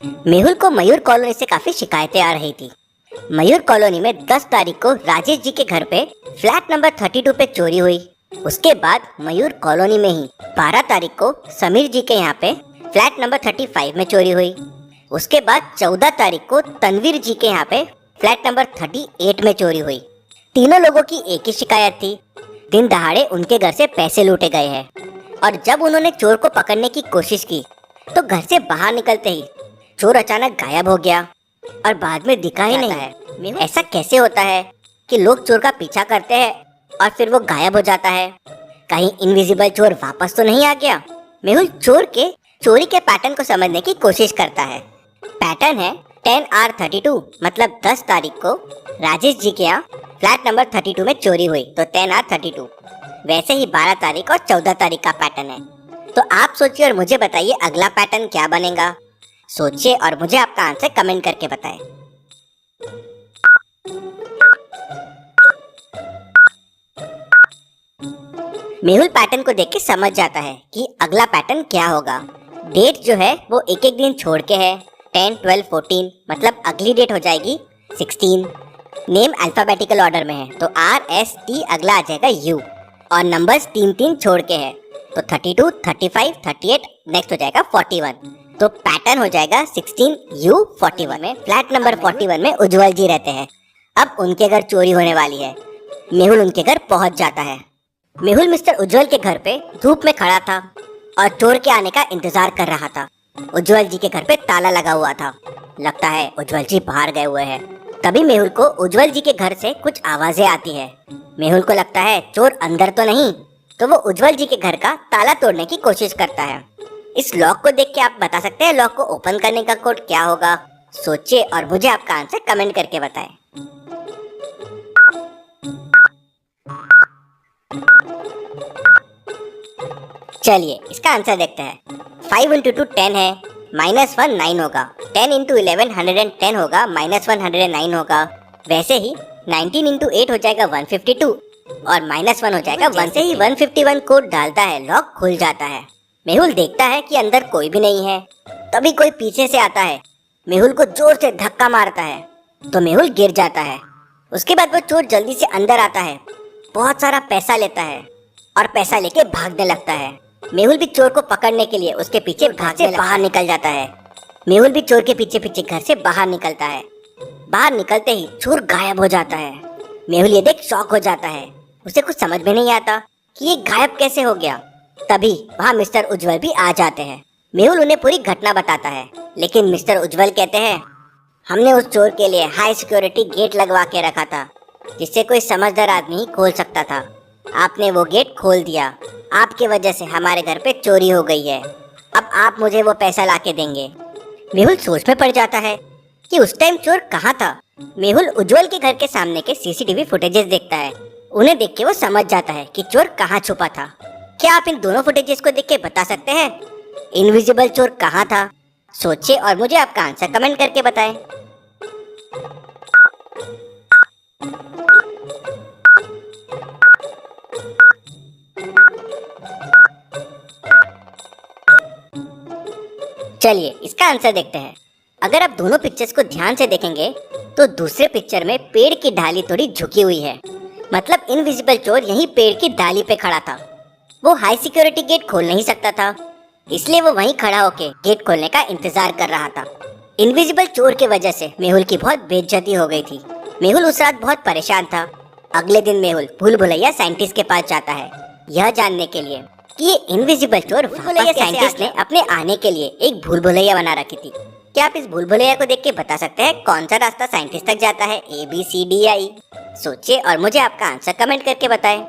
मेहुल को मयूर कॉलोनी से काफी शिकायतें आ रही थी। मयूर कॉलोनी में 10 तारीख को राजेश जी के घर पे फ्लैट नंबर 32 पे चोरी हुई। उसके बाद मयूर कॉलोनी में ही 12 तारीख को समीर जी के यहाँ पे फ्लैट नंबर 35 में चोरी हुई। उसके बाद 14 तारीख को तनवीर जी के यहाँ पे फ्लैट नंबर 38 में चोरी हुई। तीनों लोगों की एक ही शिकायत थी, दिन दहाड़े उनके घर से पैसे लूटे गए हैं। और जब उन्होंने चोर को पकड़ने की कोशिश की तो घर से बाहर निकलते ही चोर अचानक गायब हो गया और बाद में दिखा ही नहीं है। ऐसा कैसे होता है कि लोग चोर का पीछा करते हैं और फिर वो गायब हो जाता है? कहीं इनविजिबल चोर वापस तो नहीं आ गया? मेहुल चोरी के पैटर्न को समझने की कोशिश करता है। पैटर्न है 10R32, मतलब 10 तारीख को राजेश जी के यहाँ फ्लैट नंबर 32 में चोरी हुई तो 10R32। वैसे ही 12 तारीख और 14 तारीख का पैटर्न है। तो आप सोचिए और मुझे बताइए अगला पैटर्न क्या बनेगा। सोचिए और मुझे आपका आंसर कमेंट करके बताएं। मेहुल पैटर्न को देख के समझ जाता है कि अगला पैटर्न क्या होगा। डेट जो है वो एक एक दिन छोड़ के है, 10, 12, 14, मतलब अगली डेट हो जाएगी 16। नेम अल्फाबेटिकल ऑर्डर में है तो RST, अगला आ जाएगा U, और नंबर्स 3 छोड़ के है तो 32, 35, 38, नेक्स्ट हो जाएगा 41। तो पैटर्न हो जाएगा 16U41 में। फ्लैट नंबर 41 में उज्जवल जी रहते हैं। अब उनके घर चोरी होने वाली है। मेहुल उनके घर पहुंच जाता है। मेहुल मिस्टर उज्जवल के घर पे धूप में खड़ा था और चोर के आने का इंतजार कर रहा था। उज्जवल जी के घर पे ताला लगा हुआ था। लगता है उज्जवल जी बाहर गए हुए हैं। तभी मेहुल को उज्जवल जी के घर से कुछ आवाजें आती है। मेहुल को लगता है चोर अंदर तो नहीं, तो वो उज्जवल जी के घर का ताला तोड़ने की कोशिश करता है। इस लॉक को देख के आप बता सकते हैं लॉक को ओपन करने का कोड क्या होगा। सोचिए और मुझे आपका आंसर कमेंट करके बताएं। चलिए इसका आंसर देखते हैं। 5 × 2 10 है, -1 9 होगा। 10 × 11 110 होगा, -1 109 होगा। वैसे ही 19 × 8 हो जाएगा 152 और -1 हो जाएगा 1। से ही 151 कोड डालता है, लॉक खुल जाता है। मेहुल देखता है कि अंदर कोई भी नहीं है। तभी कोई पीछे से आता है, मेहुल को जोर से धक्का मारता है तो मेहुल गिर जाता है। उसके बाद वो चोर जल्दी से अंदर आता है, बहुत सारा पैसा लेता है और पैसा लेके भागने लगता है। मेहुल भी चोर को पकड़ने के लिए उसके पीछे घर से बाहर निकल जाता है। मेहुल भी चोर के पीछे पीछे घर से बाहर निकलता है। बाहर निकलते ही चोर गायब हो जाता है। मेहुल ये देख शॉक हो जाता है। उसे कुछ समझ में नहीं आता कि ये गायब कैसे हो गया। तभी वहाँ मिस्टर उज्जवल भी आ जाते हैं। मेहुल उन्हें पूरी घटना बताता है, लेकिन मिस्टर उज्जवल कहते हैं हमने उस चोर के लिए हाई सिक्योरिटी गेट लगवा के रखा था, जिससे कोई समझदार आदमी ही खोल सकता था। आपने वो गेट खोल दिया, आपकी वजह से हमारे घर पे चोरी हो गई है। अब आप मुझे वो पैसा लाके देंगे। मेहुल सोच में पड़ जाता है कि उस टाइम चोर कहाँ था। मेहुल उज्जवल के घर के सामने के CCTV फुटेजेस देखता है। उन्हें देख के वो समझ जाता है कि चोर कहाँ छुपा था। क्या आप इन दोनों फुटेजेस को देख के बता सकते हैं इनविजिबल चोर कहाँ था? सोचिए और मुझे आपका आंसर कमेंट करके बताएं। चलिए इसका आंसर देखते हैं। अगर आप दोनों पिक्चर्स को ध्यान से देखेंगे तो दूसरे पिक्चर में पेड़ की डाली थोड़ी झुकी हुई है, मतलब इनविजिबल चोर यहीं पेड़ की डाली पे खड़ा था। वो हाई सिक्योरिटी गेट खोल नहीं सकता था, इसलिए वो वहीं खड़ा होके गेट खोलने का इंतजार कर रहा था। इनविजिबल चोर की वजह से मेहुल की बहुत बेइज्जती हो गई थी। मेहुल उस रात बहुत परेशान था। अगले दिन मेहुल भूल भुलैया साइंटिस्ट के पास जाता है, यह जानने के लिए कि ये इनविजिबल चोर साइंटिस्ट ने अपने आने के लिए एक भूल भुलैया बना रखी थी। क्या आप इस भूल भुलैया को देख के बता सकते हैं कौन सा रास्ता साइंटिस्ट तक जाता है? ABCDI। सोचिए और मुझे आपका आंसर कमेंट करके बताएं।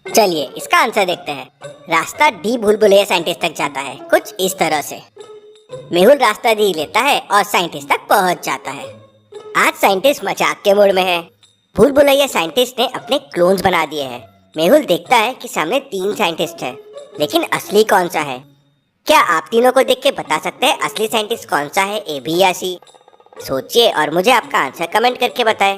चलिए इसका आंसर देखते हैं। रास्ता D भूल भुलैया साइंटिस्ट तक जाता है, कुछ इस तरह से। मेहुल रास्ता D लेता है और साइंटिस्ट तक पहुंच जाता है। आज साइंटिस्ट मजाक के मूड में है। भूल भुलैया साइंटिस्ट ने अपने क्लोन्स बना दिए हैं। मेहुल देखता है कि सामने 3 साइंटिस्ट हैं, लेकिन असली कौन सा है? क्या आप तीनों को देख के बता सकते हैं असली साइंटिस्ट कौन सा है, A, B या C? सोचिए और मुझे आपका आंसर कमेंट करके बताएं।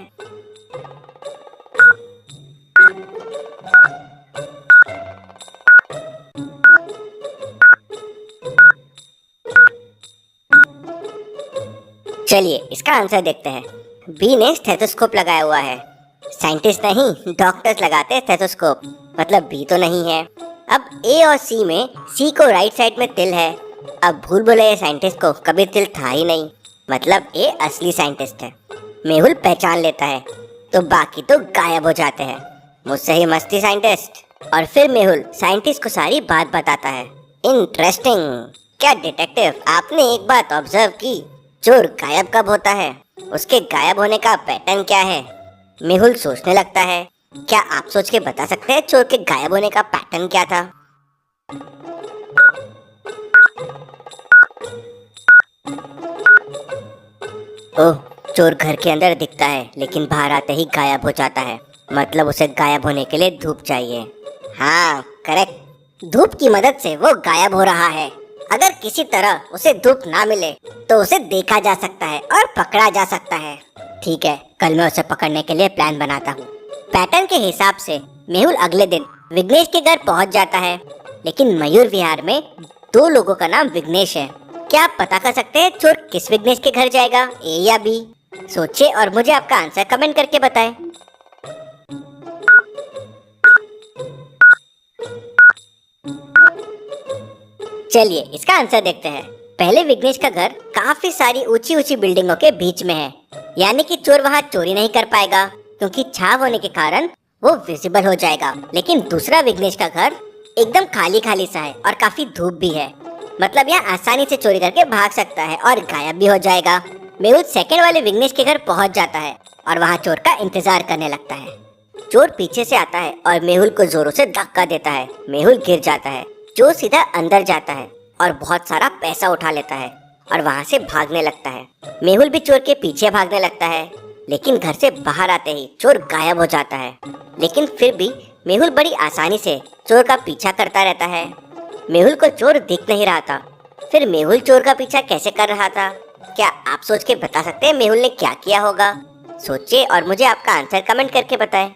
चलिए इसका आंसर देखते हैं। बी ने स्टेथोस्कोप लगाया हुआ है। साइंटिस्ट नहीं, डॉक्टर्स लगाते हैं स्टेथोस्कोप, मतलब बी तो नहीं है। अब ए और सी में सी को राइट साइड में तिल है। अब भूल भुलैया साइंटिस्ट को कभी तिल था ही नहीं, मतलब ए असली साइंटिस्ट है। मेहुल पहचान लेता है तो बाकी तो गायब हो जाते हैं। मुझसे ही मस्ती साइंटिस्ट। और फिर मेहुल साइंटिस्ट को सारी बात बताता है। इंटरेस्टिंग। क्या डिटेक्टिव, आपने एक बात ऑब्जर्व की? चोर गायब कब होता है? उसके गायब होने का पैटर्न क्या है? मेहुल सोचने लगता है। क्या आप सोच के बता सकते हैं चोर के गायब होने का पैटर्न क्या था? ओह, चोर घर के अंदर दिखता है लेकिन बाहर आते ही गायब हो जाता है, मतलब उसे गायब होने के लिए धूप चाहिए। हाँ, करेक्ट। धूप की मदद से वो गायब हो रहा है। अगर किसी तरह उसे धूप ना मिले तो उसे देखा जा सकता है और पकड़ा जा सकता है। ठीक है, कल मैं उसे पकड़ने के लिए प्लान बनाता हूँ। पैटर्न के हिसाब से मेहुल अगले दिन विघ्नेश के घर पहुँच जाता है, लेकिन मयूर विहार में 2 लोगों का नाम विघ्नेश है। क्या आप पता कर सकते हैं चोर किस विघ्नेश के घर जाएगा, ए या बी? सोचिए और मुझे आपका आंसर कमेंट करके बताएं। चलिए इसका आंसर देखते हैं। पहले विघ्नेश का घर काफी सारी ऊंची ऊंची बिल्डिंगों के बीच में है, यानी कि चोर वहां चोरी नहीं कर पाएगा क्योंकि छाव होने के कारण वो विजिबल हो जाएगा। लेकिन दूसरा विघ्नेश का घर एकदम खाली खाली सा है और काफी धूप भी है, मतलब यहाँ आसानी से चोरी करके भाग सकता है और गायब भी हो जाएगा। मेहुल सेकंड वाले विघ्नेश के घर पहुंच जाता है और वहाँ चोर का इंतजार करने लगता है। चोर पीछे से आता है और मेहुल को जोरों से धक्का देता है। मेहुल गिर जाता है। चोर सीधा अंदर जाता है और बहुत सारा पैसा उठा लेता है और वहाँ से भागने लगता है। मेहुल भी चोर के पीछे भागने लगता है, लेकिन घर से बाहर आते ही चोर गायब हो जाता है। लेकिन फिर भी मेहुल बड़ी आसानी से चोर का पीछा करता रहता है। मेहुल को चोर दिख नहीं रहा था। फिर मेहुल चोर का पीछा कैसे कर रहा था? क्या आप सोच के बता सकते हैं मेहुल ने क्या किया होगा? सोचिए और मुझे आपका आंसर कमेंट करके बताएं।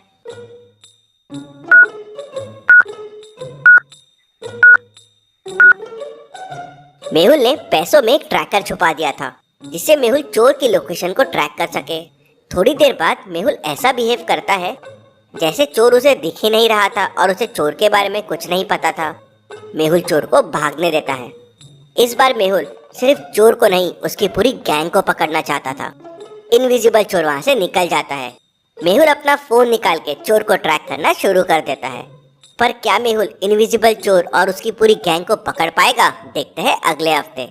मेहुल ने पैसों में एक ट्रैकर छुपा दिया था, जिससे मेहुल चोर की लोकेशन को ट्रैक कर सके। थोड़ी देर बाद मेहुल ऐसा बिहेव करता है जैसे चोर उसे दिख ही नहीं रहा था और उसे चोर के बारे में कुछ नहीं पता था। मेहुल चोर को भागने देता है। इस बार मेहुल सिर्फ चोर को नहीं, उसकी पूरी गैंग को पकड़ना चाहता था। इनविजिबल चोर वहां से निकल जाता है। मेहुल अपना फोन निकाल के चोर को ट्रैक करना शुरू कर देता है। पर क्या मेहुल इनविजिबल चोर और उसकी पूरी गैंग को पकड़ पाएगा? देखते हैं अगले हफ्ते।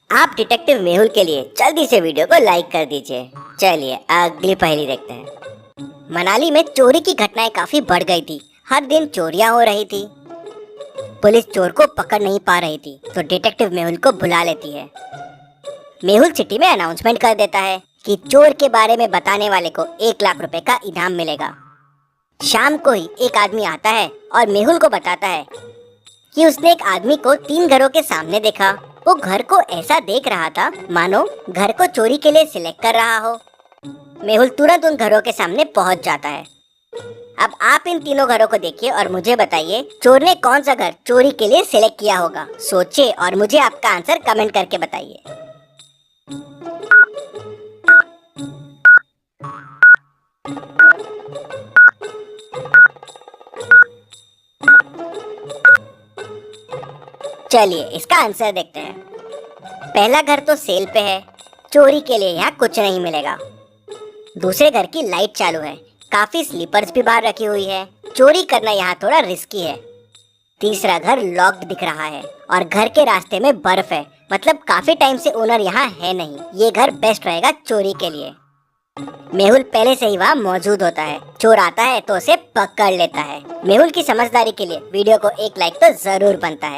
आप डिटेक्टिव मेहुल के लिए जल्दी से वीडियो को लाइक कर दीजिए। चलिए अगली पहेली देखते हैं। मनाली में चोरी की घटनाएं काफी बढ़ गई थी। हर दिन चोरियां हो रही थी। पुलिस चोर को पकड़ नहीं पा रही थी तो डिटेक्टिव मेहुल को बुला लेती है। मेहुल सिटी में अनाउंसमेंट कर देता है कि चोर के बारे में बताने वाले को 1 लाख रुपए का इनाम मिलेगा। शाम को ही एक आदमी आता है और मेहुल को बताता है कि उसने एक आदमी को 3 घरों के सामने देखा। वो घर को ऐसा देख रहा था मानो घर को चोरी के लिए सिलेक्ट कर रहा हो। मेहुल तुरंत उन घरों के सामने पहुंच जाता है। अब आप इन तीनों घरों को देखिए और मुझे बताइए चोर ने कौन सा घर चोरी के लिए सिलेक्ट किया होगा। सोचिए और मुझे आपका आंसर कमेंट करके बताइए। चलिए इसका आंसर देखते हैं। पहला घर तो सेल पे है, चोरी के लिए यहाँ कुछ नहीं मिलेगा। दूसरे घर की लाइट चालू है, काफी स्लीपर्स भी बाहर रखी हुई है, चोरी करना यहाँ थोड़ा रिस्की है। तीसरा घर लॉक्ड दिख रहा है और घर के रास्ते में बर्फ है, मतलब काफी टाइम से ओनर यहाँ है नहीं। ये घर बेस्ट रहेगा चोरी के लिए। मेहुल पहले से ही वहाँ मौजूद होता है। चोर आता है तो उसे पकड़ लेता है। मेहुल की समझदारी के लिए वीडियो को 1 लाइक तो जरूर बनता है।